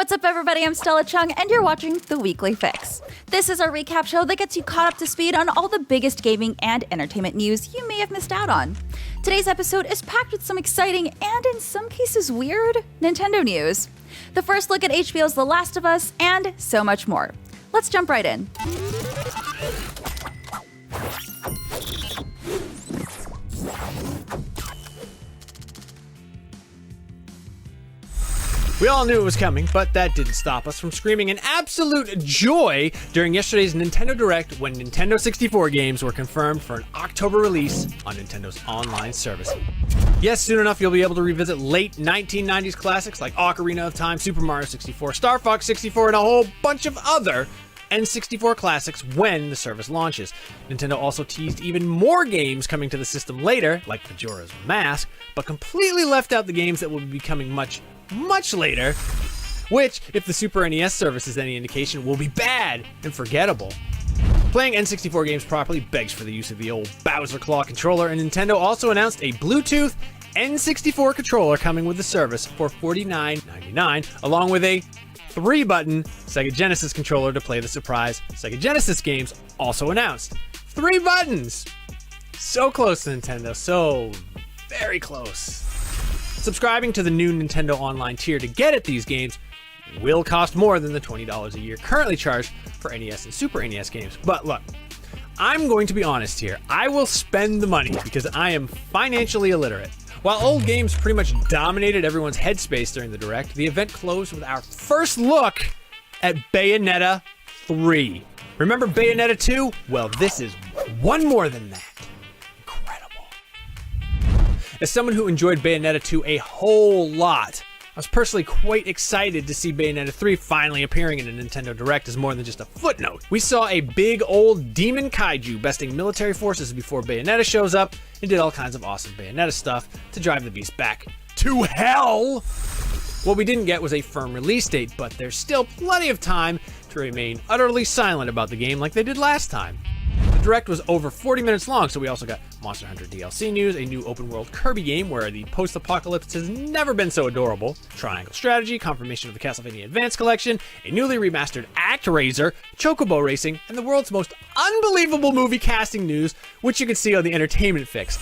What's up, everybody? I'm Stella Chung, and you're watching The Weekly Fix. This is our recap show that gets you caught up to speed on all the biggest gaming and entertainment news you may have missed out on. Today's episode is packed with some exciting and, in some cases, weird Nintendo news. The first look at HBO's The Last of Us, and so much more. Let's jump right in. We all knew it was coming, but that didn't stop us from screaming in absolute joy during yesterday's Nintendo Direct when Nintendo 64 games were confirmed for an October release on Nintendo's online service. Yes, soon enough you'll be able to revisit late 1990s classics like Ocarina of Time, Super Mario 64, Star Fox 64, and a whole bunch of other N64 classics when the service launches. Nintendo also teased even more games coming to the system later, like Majora's Mask, but completely left out the games that will be coming much later, which, if the Super NES service is any indication, will be bad and forgettable. Playing N64 games properly begs for the use of the old Bowser Claw controller, and Nintendo also announced a Bluetooth N64 controller coming with the service for $49.99, along with a 3-button Sega Genesis controller to play the surprise Sega Genesis games, also announced. 3 buttons! So close to Nintendo, so very close. Subscribing to the new Nintendo Online tier to get at these games will cost more than the $20 a year currently charged for NES and Super NES games. But look, I'm going to be honest here. I will spend the money because I am financially illiterate. While old games pretty much dominated everyone's headspace during the Direct, the event closed with our first look at Bayonetta 3. Remember Bayonetta 2? Well, this is one more than that. As someone who enjoyed Bayonetta 2 a whole lot, I was personally quite excited to see Bayonetta 3 finally appearing in a Nintendo Direct as more than just a footnote. We saw a big old demon kaiju besting military forces before Bayonetta shows up and did all kinds of awesome Bayonetta stuff to drive the beast back to hell. What we didn't get was a firm release date, but there's still plenty of time to remain utterly silent about the game like they did last time. The Direct was over 40 minutes long, so we also got Monster Hunter DLC news, a new open-world Kirby game where the post-apocalypse has never been so adorable, Triangle Strategy, confirmation of the Castlevania Advance Collection, a newly remastered ActRaiser, Chocobo Racing, and the world's most unbelievable movie casting news, which you can see on the Entertainment Fix.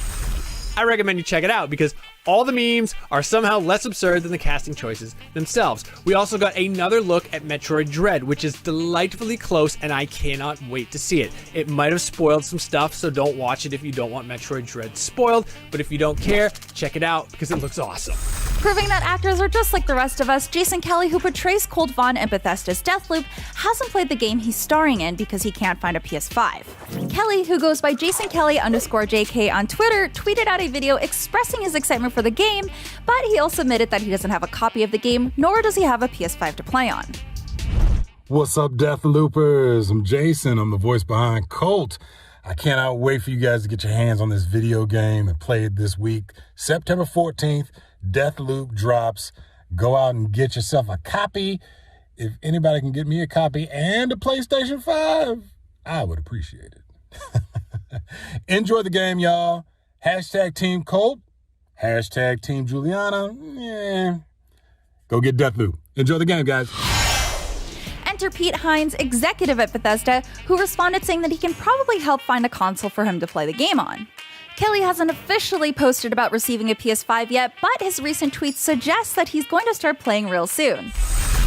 I recommend you check it out because all the memes are somehow less absurd than the casting choices themselves. We also got another look at Metroid Dread, which is delightfully close, and I cannot wait to see it. It might have spoiled some stuff, so don't watch it if you don't want Metroid Dread spoiled, but if you don't care, check it out because it looks awesome. Proving that actors are just like the rest of us, Jason Kelly, who portrays Colt Vaughn in Bethesda's Deathloop, hasn't played the game he's starring in because he can't find a PS5. Kelly, who goes by JasonKelly_JK on Twitter, tweeted out a video expressing his excitement for the game, but he also admitted that he doesn't have a copy of the game, nor does he have a PS5 to play on. What's up, Deathloopers? I'm Jason. I'm the voice behind Colt. I cannot wait for you guys to get your hands on this video game and play it this week. September 14th, Deathloop drops. Go out and get yourself a copy. If anybody can get me a copy and a PlayStation 5, I would appreciate it. Enjoy the game, y'all. Hashtag Team Colt. Hashtag Team Juliana. Yeah. Go get Deathloop. Enjoy the game, guys. Enter Pete Hines, executive at Bethesda, who responded saying that he can probably help find a console for him to play the game on. Kelly hasn't officially posted about receiving a PS5 yet, but his recent tweets suggest that he's going to start playing real soon.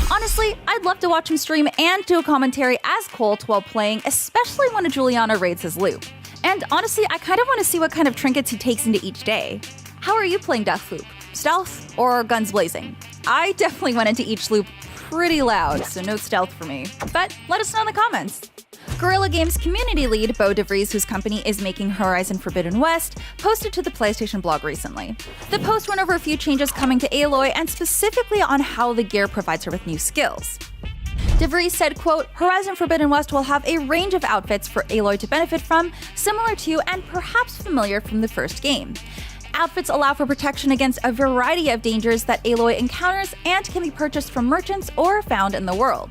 Honestly, I'd love to watch him stream and do a commentary as Colt while playing, especially when a Juliana raids his loot. And honestly, I kind of want to see what kind of trinkets he takes into each day. How are you playing Deathloop? Stealth or guns blazing? I definitely went into each loop pretty loud, so no stealth for me. But let us know in the comments. Guerrilla Games community lead Bo DeVries, whose company is making Horizon Forbidden West, posted to the PlayStation blog recently. The post went over a few changes coming to Aloy and specifically on how the gear provides her with new skills. DeVries said, quote, Horizon Forbidden West will have a range of outfits for Aloy to benefit from, similar to and perhaps familiar from the first game. Outfits allow for protection against a variety of dangers that Aloy encounters and can be purchased from merchants or found in the world.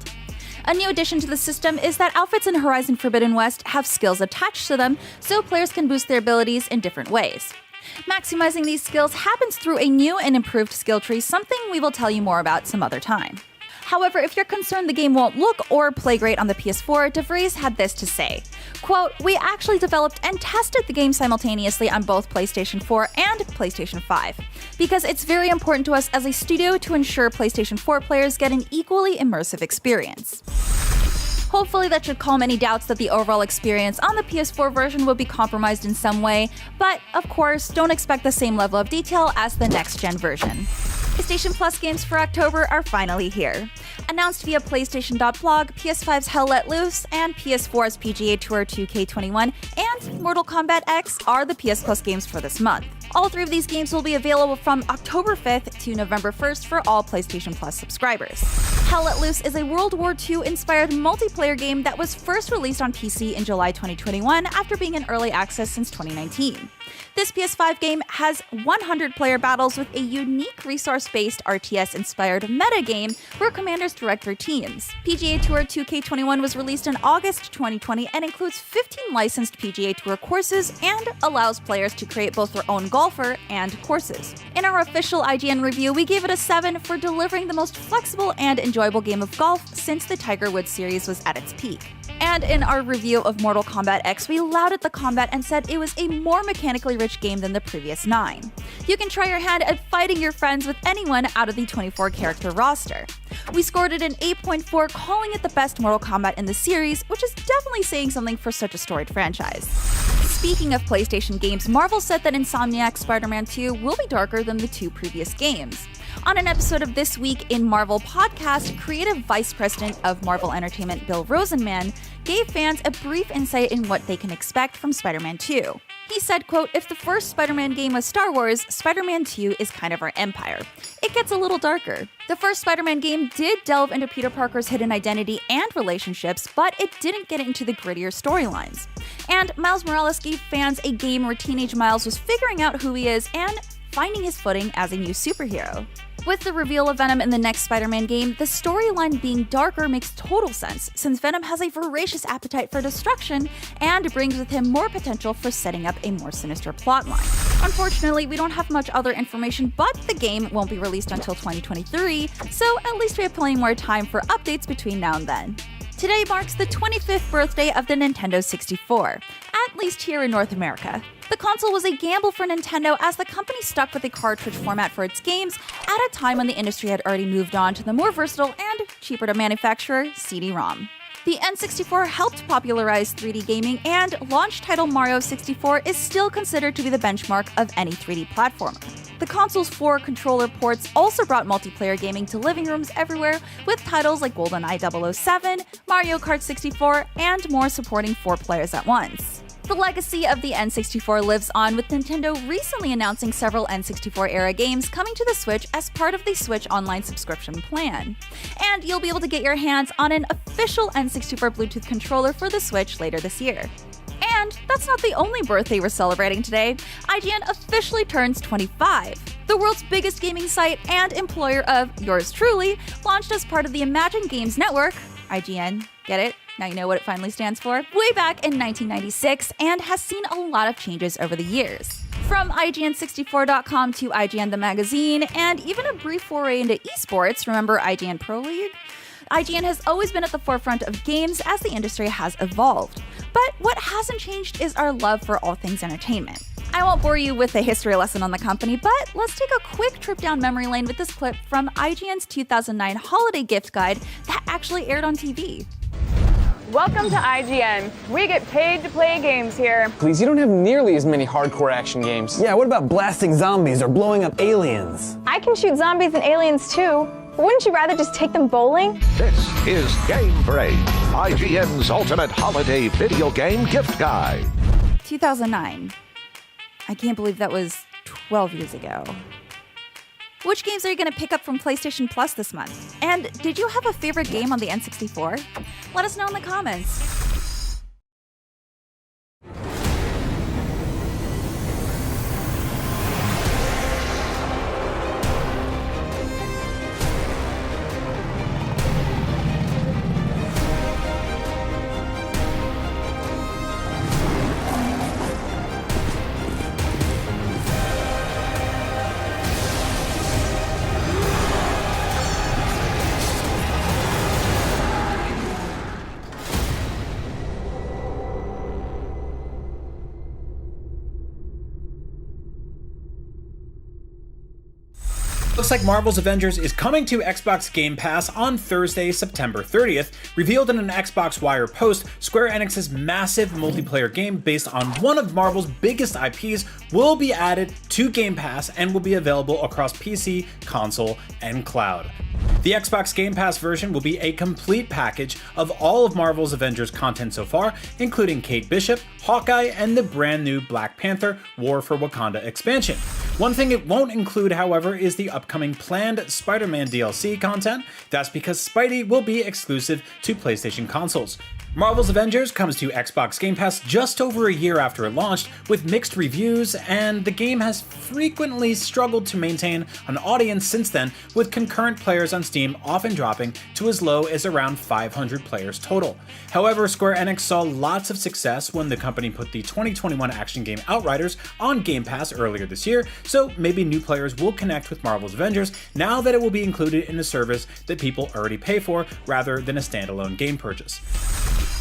A new addition to the system is that outfits in Horizon Forbidden West have skills attached to them, so players can boost their abilities in different ways. Maximizing these skills happens through a new and improved skill tree, something we will tell you more about some other time. However, if you're concerned the game won't look or play great on the PS4, DeVries had this to say. Quote, "We actually developed and tested the game simultaneously on both PlayStation 4 and PlayStation 5, because it's very important to us as a studio to ensure PlayStation 4 players get an equally immersive experience." Hopefully that should calm any doubts that the overall experience on the PS4 version will be compromised in some way, but of course, don't expect the same level of detail as the next-gen version. PlayStation Plus games for October are finally here. Announced via PlayStation.blog, PS5's Hell Let Loose and PS4's PGA Tour 2K21 and Mortal Kombat X are the PS Plus games for this month. All three of these games will be available from October 5th to November 1st for all PlayStation Plus subscribers. Hell Let Loose is a World War II-inspired multiplayer game that was first released on PC in July 2021 after being in early access since 2019. This PS5 game has 100 player battles with a unique resource-based RTS-inspired metagame where commanders direct their teams. PGA Tour 2K21 was released in August 2020 and includes 15 licensed PGA Tour courses and allows players to create both their own golfer and courses. In our official IGN review, we gave it a 7 for delivering the most flexible and enjoyable game of golf since the Tiger Woods series was at its peak. And in our review of Mortal Kombat X, we lauded the combat and said it was a more mechanically rich game than the previous 9. You can try your hand at fighting your friends with anyone out of the 24-character roster. We scored it an 8.4, calling it the best Mortal Kombat in the series, which is definitely saying something for such a storied franchise. Speaking of PlayStation games, Marvel said that Insomniac's Spider-Man 2 will be darker than the 2 previous games. On an episode of This Week in Marvel podcast, Creative Vice President of Marvel Entertainment Bill Rosenman gave fans a brief insight in what they can expect from Spider-Man 2. He said, quote, "If the first Spider-Man game was Star Wars, Spider-Man 2 is kind of our empire. It gets a little darker. The first Spider-Man game did delve into Peter Parker's hidden identity and relationships, but it didn't get into the grittier storylines. And Miles Morales gave fans a game where teenage Miles was figuring out who he is and finding his footing as a new superhero." With the reveal of Venom in the next Spider-Man game, the storyline being darker makes total sense, since Venom has a voracious appetite for destruction and brings with him more potential for setting up a more sinister plotline. Unfortunately, we don't have much other information, but the game won't be released until 2023, so at least we have plenty more time for updates between now and then. Today marks the 25th birthday of the Nintendo 64, at least here in North America. The console was a gamble for Nintendo as the company stuck with a cartridge format for its games at a time when the industry had already moved on to the more versatile and cheaper to manufacture CD-ROM. The N64 helped popularize 3D gaming, and launch title Mario 64 is still considered to be the benchmark of any 3D platformer. The console's 4 controller ports also brought multiplayer gaming to living rooms everywhere, with titles like GoldenEye 007, Mario Kart 64, and more supporting 4 players at once. The legacy of the N64 lives on, with Nintendo recently announcing several N64-era games coming to the Switch as part of the Switch Online subscription plan. And you'll be able to get your hands on an official N64 Bluetooth controller for the Switch later this year. And that's not the only birthday we're celebrating today. IGN officially turns 25. The world's biggest gaming site and employer of yours truly launched as part of the Imagine Games Network, IGN, get it? Now you know what it finally stands for, way back in 1996, and has seen a lot of changes over the years. From IGN64.com to IGN the magazine, and even a brief foray into esports, remember IGN Pro League? IGN has always been at the forefront of games as the industry has evolved. But what hasn't changed is our love for all things entertainment. I won't bore you with a history lesson on the company, but let's take a quick trip down memory lane with this clip from IGN's 2009 holiday gift guide that actually aired on TV. Welcome to IGN. We get paid to play games here. Please, you don't have nearly as many hardcore action games. Yeah, what about blasting zombies or blowing up aliens? I can shoot zombies and aliens too. Wouldn't you rather just take them bowling? This is Game Break, IGN's ultimate holiday video game gift guide. 2009. I can't believe that was 12 years ago. Which games are you going to pick up from PlayStation Plus this month? And did you have a favorite game on the N64? Let us know in the comments. looks like Marvel's Avengers is coming to Xbox Game Pass on Thursday, September 30th. Revealed in an Xbox Wire post, Square Enix's massive multiplayer game based on one of Marvel's biggest IPs will be added to Game Pass and will be available across PC, console, and cloud. The Xbox Game Pass version will be a complete package of all of Marvel's Avengers content so far, including Kate Bishop, Hawkeye, and the brand new Black Panther War for Wakanda expansion. One thing it won't include, however, is the upcoming planned Spider-Man DLC content. That's because Spidey will be exclusive to PlayStation consoles. Marvel's Avengers comes to Xbox Game Pass just over a year after it launched, with mixed reviews, and the game has frequently struggled to maintain an audience since then, with concurrent players on Steam often dropping to as low as around 500 players total. However, Square Enix saw lots of success when the company put the 2021 action game Outriders on Game Pass earlier this year, so maybe new players will connect with Marvel's Avengers now that it will be included in a service that people already pay for rather than a standalone game purchase.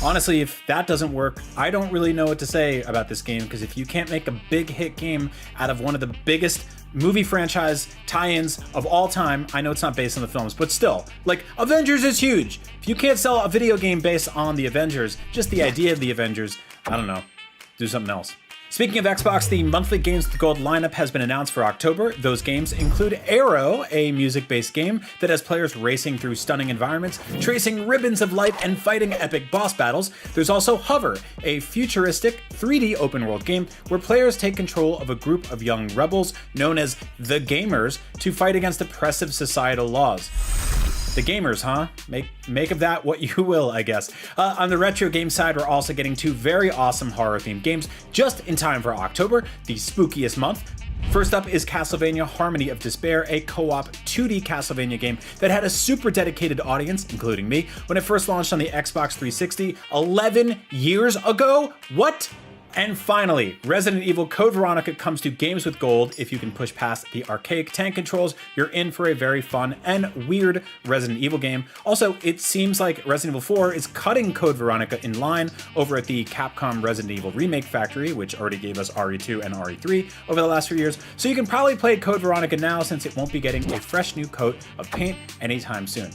Honestly, if that doesn't work, I don't really know what to say about this game, because if you can't make a big hit game out of one of the biggest movie franchise tie-ins of all time, I know it's not based on the films, but still, like, Avengers is huge. If you can't sell a video game based on the Avengers, just the idea of the Avengers, I don't know, do something else. Speaking of Xbox, the monthly Games with Gold lineup has been announced for October. Those games include Arrow, a music-based game that has players racing through stunning environments, tracing ribbons of light, and fighting epic boss battles. There's also Hover, a futuristic 3D open-world game where players take control of a group of young rebels known as the Gamers to fight against oppressive societal laws. The Gamers, huh? Make of that what you will, I guess. On the retro game side, we're also getting two very awesome horror-themed games just in time for October, the spookiest month. First up is Castlevania Harmony of Despair, a co-op 2D Castlevania game that had a super dedicated audience, including me, when it first launched on the Xbox 360 11 years ago. What? And finally, Resident Evil Code Veronica comes to Games with Gold. If you can push past the archaic tank controls, you're in for a very fun and weird Resident Evil game. Also, it seems like Resident Evil 4 is cutting Code Veronica in line over at the Capcom Resident Evil Remake Factory, which already gave us RE2 and RE3 over the last few years. So you can probably play Code Veronica now, since it won't be getting a fresh new coat of paint anytime soon.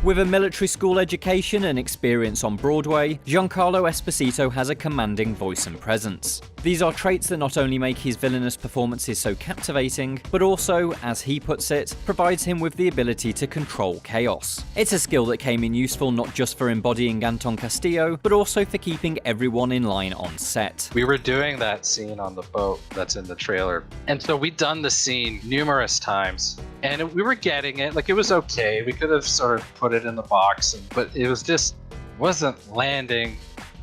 With a military school education and experience on Broadway, Giancarlo Esposito has a commanding voice and presence. These are traits that not only make his villainous performances so captivating, but also, as he puts it, provides him with the ability to control chaos. It's a skill that came in useful not just for embodying Anton Castillo, but also for keeping everyone in line on set. We were doing that scene on the boat that's in the trailer, and so we'd done the scene numerous times, and we were getting it, like it was okay, we could have sort of put it in the box, but it was just wasn't landing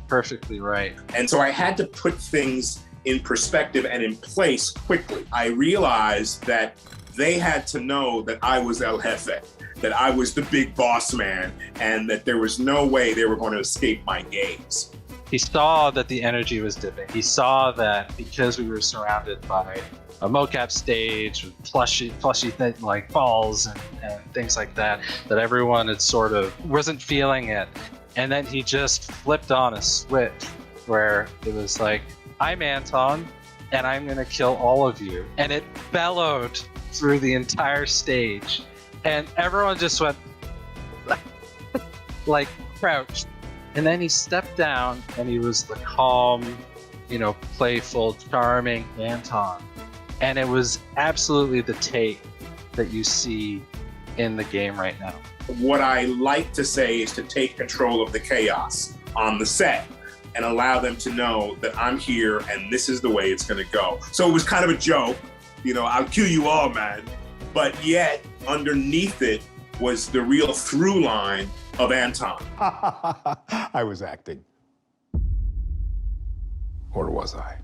perfectly right. And so I had to put things in perspective and in place quickly. I realized that they had to know that I was El Jefe, that I was the big boss man, and that there was no way they were going to escape my gaze. He saw that the energy was dipping. He saw that because we were surrounded by a mocap stage with plushy thing, like balls and things like that, that everyone had sort of wasn't feeling it. And then he just flipped on a switch where it was like, I'm Anton, and I'm gonna kill all of you. And it bellowed through the entire stage. And everyone just went, like, crouched. And then he stepped down, and he was the calm, playful, charming Anton. And it was absolutely the take that you see in the game right now. What I like to say is to take control of the chaos on the set and allow them to know that I'm here and this is the way it's gonna go. So it was kind of a joke, I'll kill you all, man. But yet, underneath it was the real through line of Anton. I was acting. Or was I?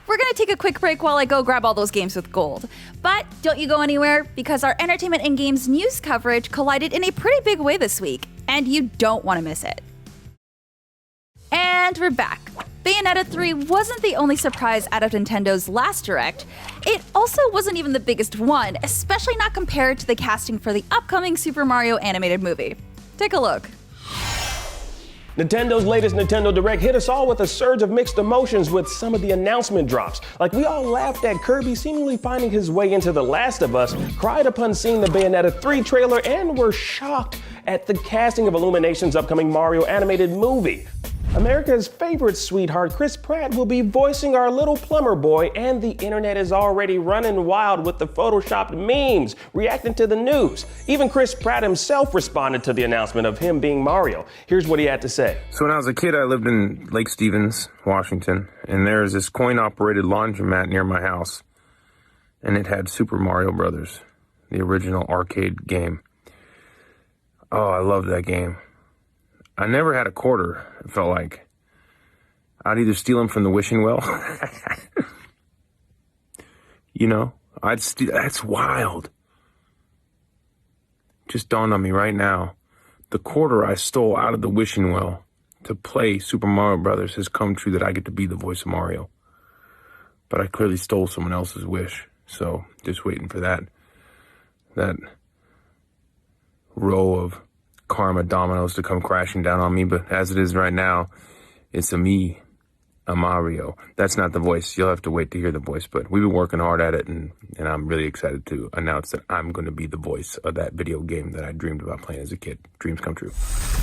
We're going to take a quick break while I go grab all those games with gold. But don't you go anywhere, because our entertainment and games news coverage collided in a pretty big way this week, and you don't want to miss it. And we're back. Bayonetta 3 wasn't the only surprise out of Nintendo's last Direct. It also wasn't even the biggest one, especially not compared to the casting for the upcoming Super Mario animated movie. Take a look. Nintendo's latest Nintendo Direct hit us all with a surge of mixed emotions with some of the announcement drops. Like we all laughed at Kirby seemingly finding his way into The Last of Us, cried upon seeing the Bayonetta 3 trailer, and were shocked at the casting of Illumination's upcoming Mario animated movie. America's favorite sweetheart, Chris Pratt, will be voicing our little plumber boy, and the internet is already running wild with the photoshopped memes reacting to the news. Even Chris Pratt himself responded to the announcement of him being Mario. Here's what he had to say. So when I was a kid, I lived in Lake Stevens, Washington, and there's this coin-operated laundromat near my house, and it had Super Mario Brothers, the original arcade game. Oh, I loved that game. I never had a quarter, it felt like. I'd either steal them from the wishing well. You know, I'd steal. That's wild. Just dawned on me right now. The quarter I stole out of the wishing well to play Super Mario Brothers has come true that I get to be the voice of Mario. But I clearly stole someone else's wish. So just waiting for that row of karma dominoes to come crashing down on me, but as it is right now, it's a Mario. That's not the voice. You'll have to wait to hear the voice, but we've been working hard at it, and I'm really excited to announce that I'm going to be the voice of that video game that I dreamed about playing as a kid. Dreams come true.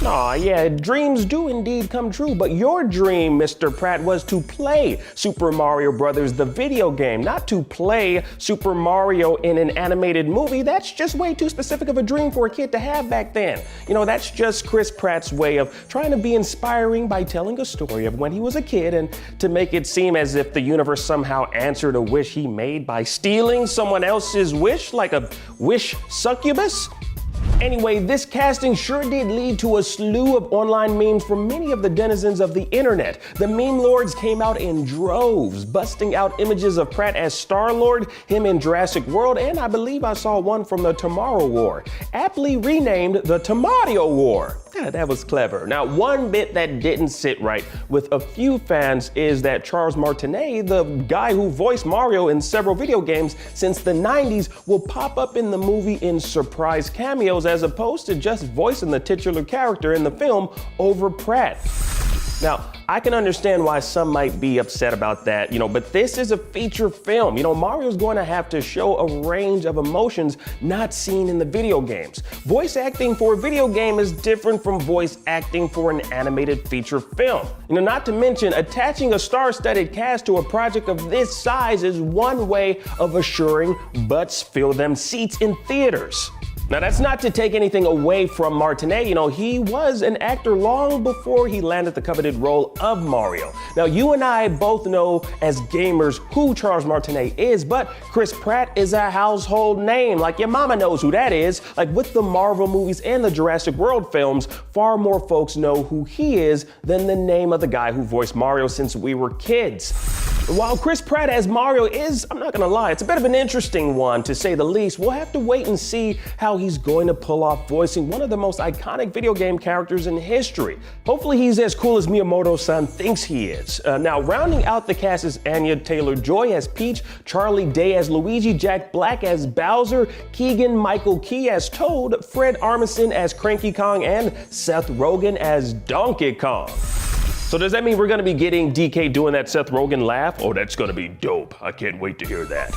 Aw, yeah, dreams do indeed come true, but your dream, Mr. Pratt, was to play Super Mario Brothers, the video game, not to play Super Mario in an animated movie. That's just way too specific of a dream for a kid to have back then. You know, that's just Chris Pratt's way of trying to be inspiring by telling a story of when he was a kid and to make it seem as if the universe somehow answered a wish he made by stealing someone else's wish, like a wish succubus. Anyway, this casting sure did lead to a slew of online memes from many of the denizens of the internet. The meme lords came out in droves, busting out images of Pratt as Star-Lord, him in Jurassic World, and I believe I saw one from the Tomorrow War, aptly renamed the Tomato War. Yeah, that was clever. Now, one bit that didn't sit right with a few fans is that Charles Martinet, the guy who voiced Mario in several video games since the 90s, will pop up in the movie in surprise cameos as opposed to just voicing the titular character in the film over Pratt. Now, I can understand why some might be upset about that, but this is a feature film. Mario's going to have to show a range of emotions not seen in the video games. Voice acting for a video game is different from voice acting for an animated feature film. Not to mention, attaching a star-studded cast to a project of this size is one way of assuring butts fill them seats in theaters. Now, that's not to take anything away from Martinet. He was an actor long before he landed the coveted role of Mario. Now, you and I both know as gamers who Charles Martinet is, but Chris Pratt is a household name. Like your mama knows who that is. Like with the Marvel movies and the Jurassic World films, far more folks know who he is than the name of the guy who voiced Mario since we were kids. While Chris Pratt as Mario is, I'm not gonna lie, it's a bit of an interesting one to say the least. We'll have to wait and see how he's going to pull off voicing one of the most iconic video game characters in history. Hopefully he's as cool as Miyamoto-san thinks he is. Now, rounding out the cast is Anya Taylor-Joy as Peach, Charlie Day as Luigi, Jack Black as Bowser, Keegan-Michael Key as Toad, Fred Armisen as Cranky Kong, and Seth Rogen as Donkey Kong. So does that mean we're gonna be getting DK doing that Seth Rogen laugh? Oh, that's gonna be dope. I can't wait to hear that.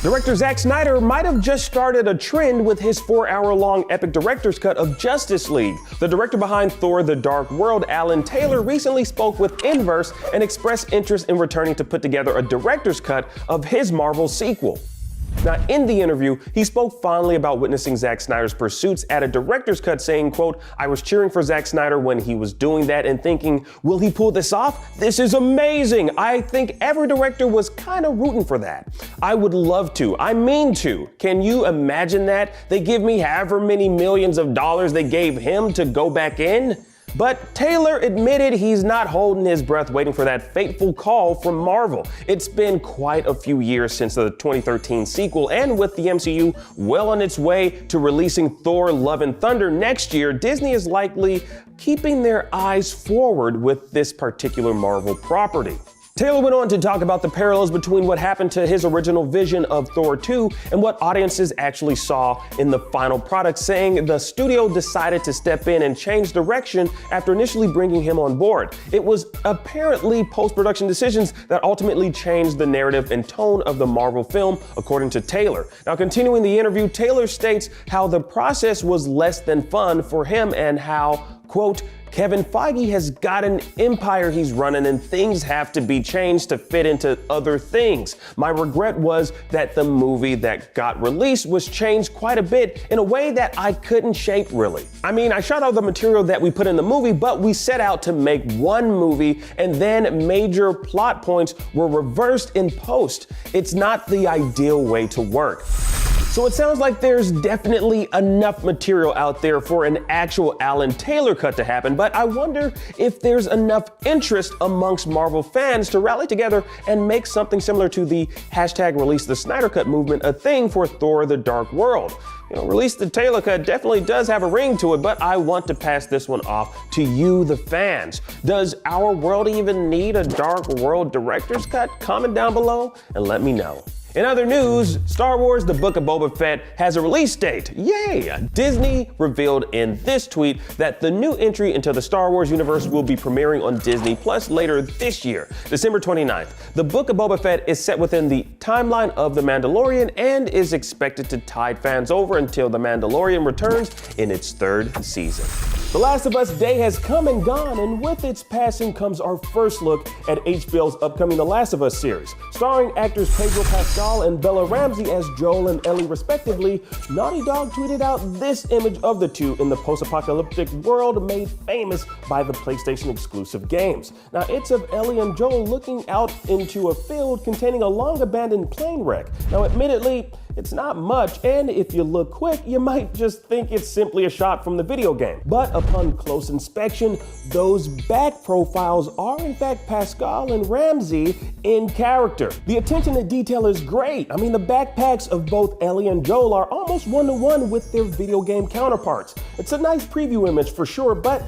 Director Zack Snyder might have just started a trend with his 4-hour-long epic director's cut of Justice League. The director behind Thor: The Dark World, Alan Taylor, recently spoke with Inverse and expressed interest in returning to put together a director's cut of his Marvel sequel. Now, in the interview, he spoke fondly about witnessing Zack Snyder's pursuits at a director's cut, saying, quote, "I was cheering for Zack Snyder when he was doing that and thinking, will he pull this off? This is amazing. I think every director was kind of rooting for that. I would love to. I mean to. Can you imagine that? They give me however many millions of dollars they gave him to go back in?" But Taylor admitted he's not holding his breath waiting for that fateful call from Marvel. It's been quite a few years since the 2013 sequel, and with the MCU well on its way to releasing Thor: Love and Thunder next year, Disney is likely keeping their eyes forward with this particular Marvel property. Taylor went on to talk about the parallels between what happened to his original vision of Thor 2 and what audiences actually saw in the final product, saying the studio decided to step in and change direction after initially bringing him on board. It was apparently post-production decisions that ultimately changed the narrative and tone of the Marvel film, according to Taylor. Now, continuing the interview, Taylor states how the process was less than fun for him and how, quote, Kevin Feige has got an empire he's running and things have to be changed to fit into other things. My regret was that the movie that got released was changed quite a bit in a way that I couldn't shape really. I mean, I shot all the material that we put in the movie, but we set out to make one movie and then major plot points were reversed in post. It's not the ideal way to work. So it sounds like there's definitely enough material out there for an actual Alan Taylor cut to happen, but I wonder if there's enough interest amongst Marvel fans to rally together and make something similar to the hashtag Release the Snyder Cut movement a thing for Thor: The Dark World. You know, Release the Taylor Cut definitely does have a ring to it, but I want to pass this one off to you, the fans. Does our world even need a Dark World director's cut? Comment down below and let me know. In other news, Star Wars: The Book of Boba Fett has a release date. Yay! Disney revealed in this tweet that the new entry into the Star Wars universe will be premiering on Disney Plus later this year, December 29th. The Book of Boba Fett is set within the timeline of The Mandalorian and is expected to tide fans over until The Mandalorian returns in its third season. The Last of Us Day has come and gone, and with its passing comes our first look at HBO's upcoming The Last of Us series. Starring actors Pedro Pascal and Bella Ramsey as Joel and Ellie respectively, Naughty Dog tweeted out this image of the two in the post-apocalyptic world made famous by the PlayStation exclusive games. Now it's of Ellie and Joel looking out into a field containing a long-abandoned plane wreck. Now admittedly, it's not much, and if you look quick, you might just think it's simply a shot from the video game. But upon close inspection, those back profiles are in fact Pascal and Ramsey in character. The attention to detail is great. I mean, the backpacks of both Ellie and Joel are almost one-to-one with their video game counterparts. It's a nice preview image for sure, but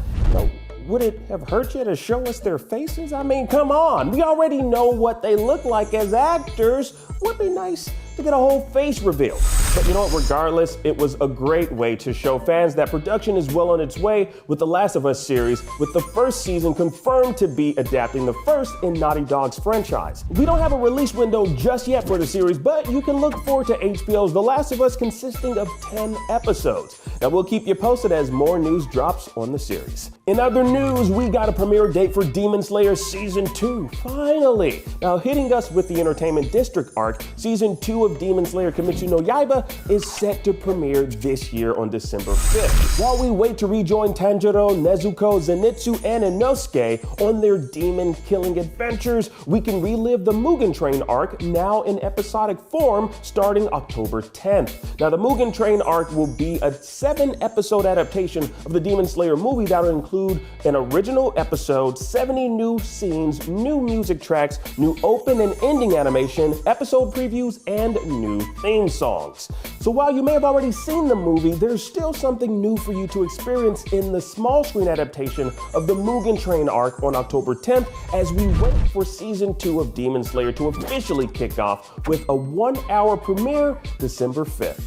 would it have hurt you to show us their faces? I mean, come on, we already know what they look like as actors. Would be nice to get a whole face reveal. But you know what, regardless, it was a great way to show fans that production is well on its way with the Last of Us series, with the first season confirmed to be adapting the first in Naughty Dog's franchise. We don't have a release window just yet for the series, but you can look forward to HBO's The Last of Us consisting of 10 episodes. Now we'll keep you posted as more news drops on the series. In other news, we got a premiere date for Demon Slayer Season 2, finally! Now hitting us with the Entertainment District arc, Season 2 of Demon Slayer Kimetsu no Yaiba is set to premiere this year on December 5th. While we wait to rejoin Tanjiro, Nezuko, Zenitsu, and Inosuke on their demon-killing adventures, we can relive the Mugen Train arc, now in episodic form, starting October 10th. Now the Mugen Train arc will be a 7-episode adaptation of the Demon Slayer movie that will include an original episode, 70 new scenes, new music tracks, new open and ending animation, episode previews, and new theme songs. So while you may have already seen the movie, there's still something new for you to experience in the small screen adaptation of the Mugen Train arc on October 10th as we wait for Season 2 of Demon Slayer to officially kick off with a 1-hour premiere December 5th.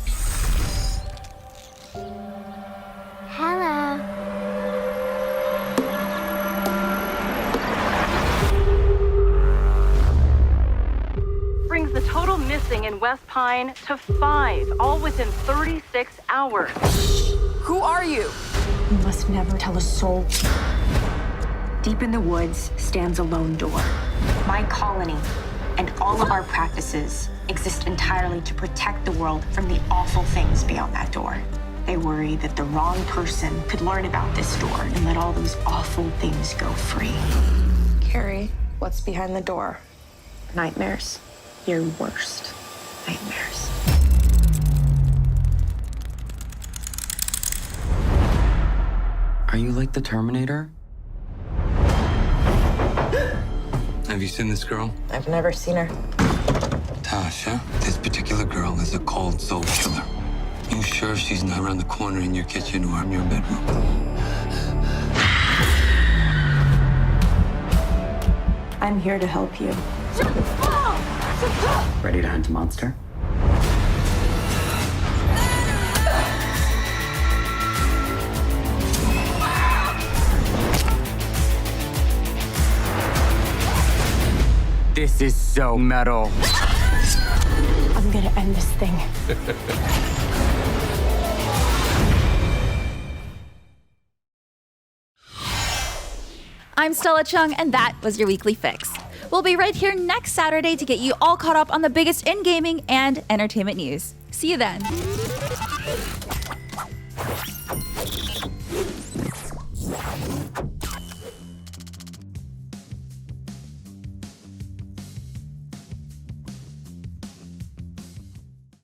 Hello. Brings the total missing in West Pine to 5, all within 36 hours. Who are you? You must never tell a soul. Deep in the woods stands a lone door. My colony and all of our practices exist entirely to protect the world from the awful things beyond that door. They worry that the wrong person could learn about this door and let all those awful things go free. Carrie, what's behind the door? Nightmares. Your worst nightmares. Are you like the Terminator? Have you seen this girl? I've never seen her. Tasha, this particular girl is a cold soul killer. You sure she's not around the corner in your kitchen or in your bedroom? I'm here to help you. Ready to hunt a monster? This is so metal. I'm gonna end this thing. I'm Stella Chung, and that was your weekly fix. We'll be right here next Saturday to get you all caught up on the biggest in gaming and entertainment news. See you then.